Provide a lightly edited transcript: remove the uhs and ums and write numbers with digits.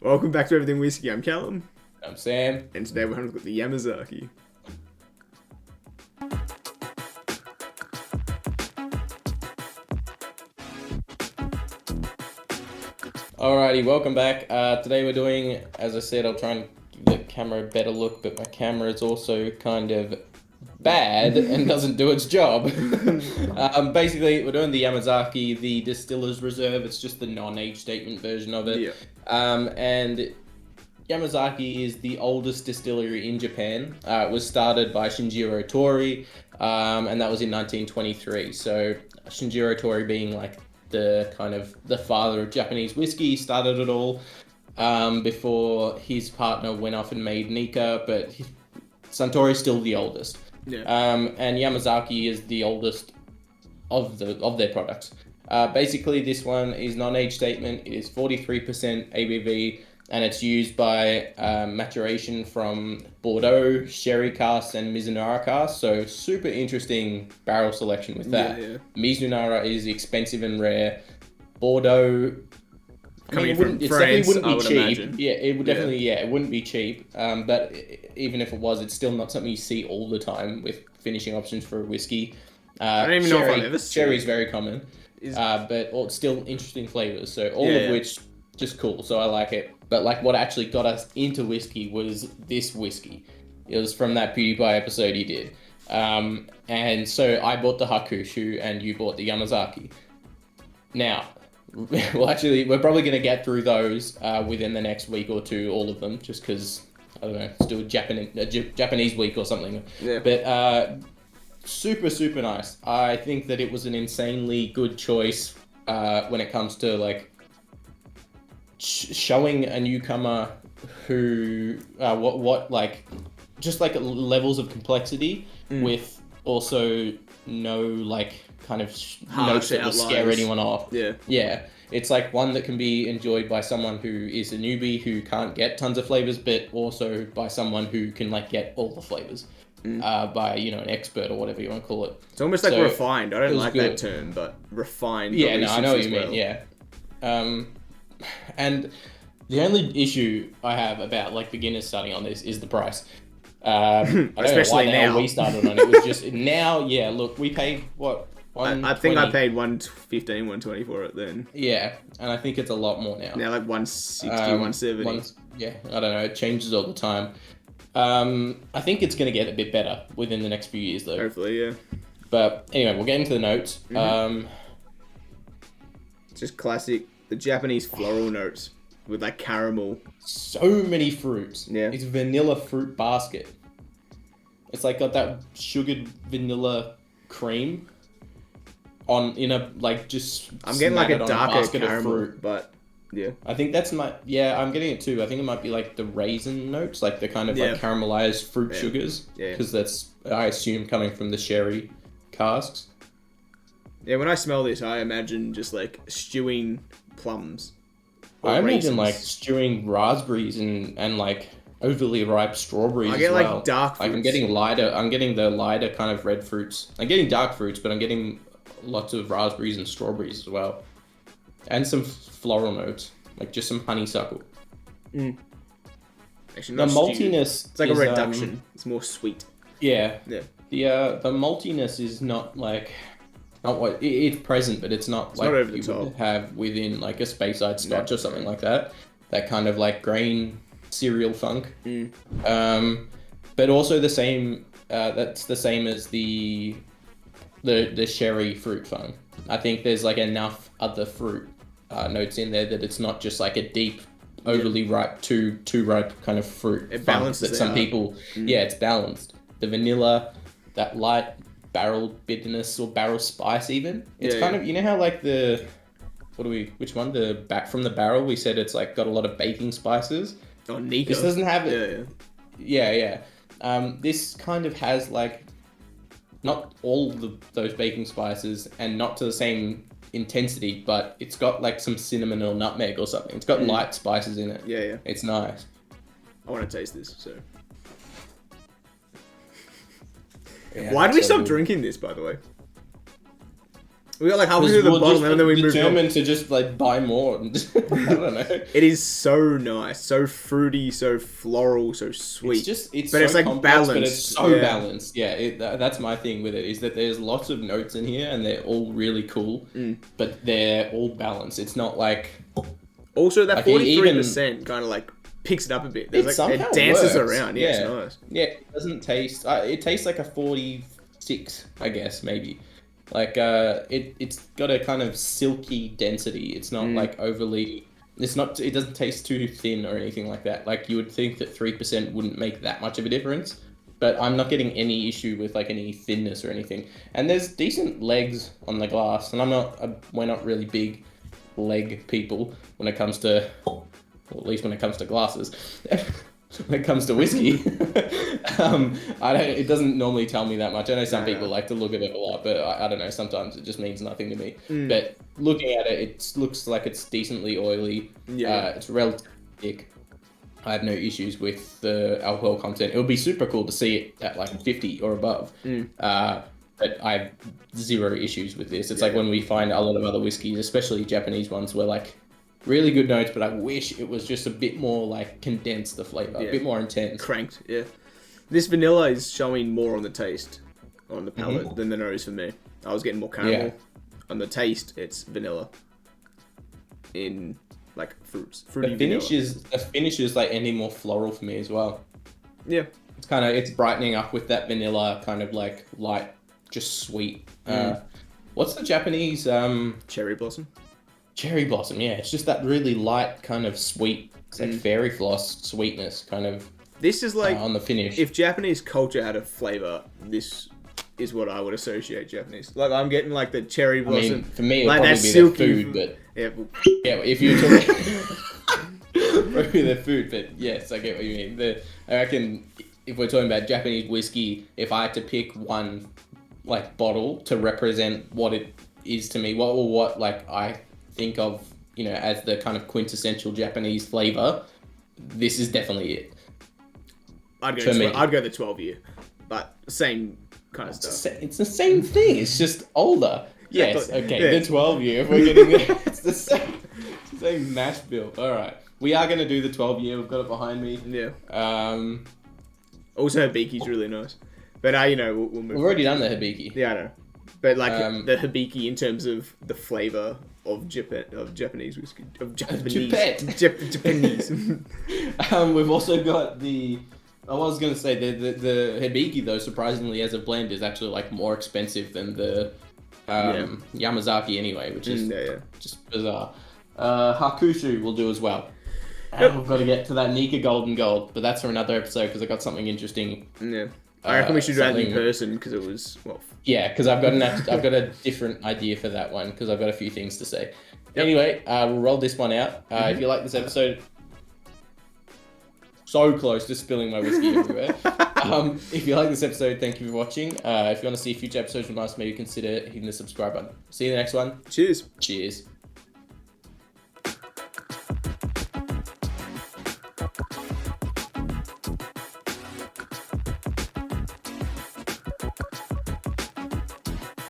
Welcome back to Everything Whiskey. I'm Callum, I'm Sam. and today we're going to look at the Yamazaki. Alrighty, welcome back. Today we're doing, as I said, I'll try and give the camera a better look, but my camera is also kind of bad and doesn't do its job. Basically, we're doing the Yamazaki, the Distiller's Reserve. It's just the non-age statement version of it. Yeah. And Yamazaki is the oldest distillery in Japan. It was started by Shinjiro Tori, and that was in 1923. So Shinjiro Tori being like the kind of the father of Japanese whiskey, started it all before his partner went off and made Nika, but Suntory's still the oldest. Yeah. And Yamazaki is the oldest of their products. Basically, this one is non-age statement. It is 43% ABV, and it's used by maturation from Bordeaux, sherry casks, and Mizunara casks. So super interesting barrel selection with that. Yeah. Mizunara is expensive and rare. Bordeaux, Coming it from definitely France, wouldn't I be would cheap. imagine. Yeah, it would definitely. Yeah, it wouldn't be cheap. But even if it was, it's still not something you see all the time with finishing options for a whiskey. I don't even know if I've ever seen Sherry is it. very common, but still interesting flavors. So all Yeah, of yeah. which just cool. So I like it. But like what actually got us into whiskey was this whiskey. It was from that PewDiePie episode he did. And so I bought the Hakushu and you bought the Yamazaki. Now, well, actually, we're probably going to get through those within the next week or two, all of them, just because, I don't know, let's do a Japanese week or something. Yeah. But super, super nice. I think that it was an insanely good choice when it comes to, like, showing a newcomer who, what like, just, like, levels of complexity with also no, like, kind of notes that will scare anyone off. Yeah, it's like one that can be enjoyed by someone who is a newbie who can't get tons of flavors, but also by someone who can like get all the flavors by an expert or whatever you want to call it. It's almost like So, refined. I don't like good. that term, but refined. Yeah, probably no, I know what suits you as mean. well. Yeah, and the only issue I have about like beginners starting on this is the price. I don't Especially know why the hell now. we started on it. It was just now. Yeah, look, we paid what. I think I paid 115, 120 for it then. Yeah, and I think it's a lot more now. Now like 160, 170. Yeah, I don't know. It changes all the time. I think it's going to get a bit better within the next few years, though. Hopefully, yeah. But anyway, we'll get into the notes. It's just classic, the Japanese floral notes with like caramel. So many fruits. Yeah. It's vanilla fruit basket. It's like got that sugared vanilla cream in a like just. I'm getting like a smattered on darker basket of caramel, fruit. but yeah. I think that's I'm getting it too. I think it might be like the raisin notes, like the kind of like caramelized fruit sugars. Yeah. Because that's, I assume, coming from the sherry casks. Yeah, when I smell this, I imagine just like stewing plums. or I imagine raisins. like stewing raspberries and like overly ripe strawberries I get as well. like dark Like I'm fruits. getting the lighter kind of red fruits. I'm getting dark fruits, but I'm getting lots of raspberries and strawberries as well. And some floral notes, like just some honeysuckle. Actually, The not stewed. maltiness It's like a is, reduction. It's more sweet. Yeah. Yeah. The maltiness is not like not what it's present, but it's not like not over the you top. would have within like a Speyside Scotch or something like that. That kind of like grain cereal funk. But also the same. That's the same as the sherry fruit funk. I think there's like enough other fruit notes in there that it's not just like a deep, overly ripe, too ripe kind of fruit. It funk balances that it some out. people. Yeah, it's balanced. The vanilla, that light barrel bitterness or barrel spice even. It's kind of, you know how like which one? The back from the barrel, we said it's like got a lot of baking spices. Oh, Nika. This doesn't have it. Yeah. This kind of has like not all those baking spices and not to the same intensity, but it's got like some cinnamon or nutmeg or something. It's got light spices in it. Yeah. It's nice. I want to taste this, so. Yeah, Why did we so stop good. drinking this, by the way? We got like halfway through the bottle and then we moved on. Determined to just like buy more. I don't know. It is so nice, so fruity, so floral, so sweet. It's but it's like complex, balanced. But it's so balanced. Yeah, that's my thing with it, is that there's lots of notes in here and they're all really cool, but they're all balanced. It's not like... Also, that 43% kind of like picks it up a bit. There's like, it dances around. Yeah, it's nice. Yeah, it doesn't taste... it tastes like a 46, I guess, maybe. Like, it's got a kind of silky density. It's not like overly... It doesn't taste too thin or anything like that. Like, you would think that 3% wouldn't make that much of a difference, but I'm not getting any issue with like any thinness or anything. And there's decent legs on the glass, and we're not really big leg people when it comes to, well, at least when it comes to glasses. When it comes to whiskey, it doesn't normally tell me that much. I know some people like to look at it a lot, but I don't know, sometimes it just means nothing to me. But looking at it, it looks like it's decently oily. It's relatively thick. I have no issues with the alcohol content. It would be super cool to see it at like 50 or above. But I have zero issues with this. It's like when we find a lot of other whiskeys, especially Japanese ones, where like really good notes, but I wish it was just a bit more like condensed, the flavor, a bit more intense. Cranked, This vanilla is showing more on the taste, on the palate, than the nose for me. I was getting more caramel. On the taste, it's vanilla. In fruity vanilla. The finish is like any more floral for me as well. Yeah. It's brightening up with that vanilla kind of like light, just sweet. What's the Japanese cherry blossom? Cherry blossom, yeah. It's just that really light kind of sweet, it's like fairy floss sweetness kind of. This is like on the finish. If Japanese culture had a flavor, this is what I would associate Japanese. Like I'm getting like the cherry blossom. I mean, for me, it'd like probably be their food, but if you're talking probably their food, but yes, I get what you mean. I reckon if we're talking about Japanese whiskey, if I had to pick one like bottle to represent what it is to me, what like I think of, as the kind of quintessential Japanese flavor, this is definitely it. I'd go the 12-year, but same kind of stuff. It's the same thing. It's just older. Yes. Okay. The 12-year. If we're getting there, it's the same mash bill. All right. We are gonna do the 12-year. We've got it behind me. Yeah. Also, Hibiki's really nice, but we'll move. We've already done the Hibiki. Yeah, I know. But like the Hibiki in terms of the flavor of Japanese whiskey, Japanese. We've also got the. I was gonna say the Hibiki though, surprisingly as a blend, is actually like more expensive than the Yamazaki anyway, which is just bizarre. Hakushu will do as well. And we've got to get to that Nika Golden Gold, but that's for another episode because I got something interesting. Yeah. I reckon we should do that in person because it was Yeah, because I've got a different idea for that one because I've got a few things to say. Anyway, we'll roll this one out. If you like this episode, so close to spilling my whiskey everywhere. If you like this episode, thank you for watching. If you want to see future episodes from us, maybe consider hitting the subscribe button. See you in the next one. Cheers. Cheers.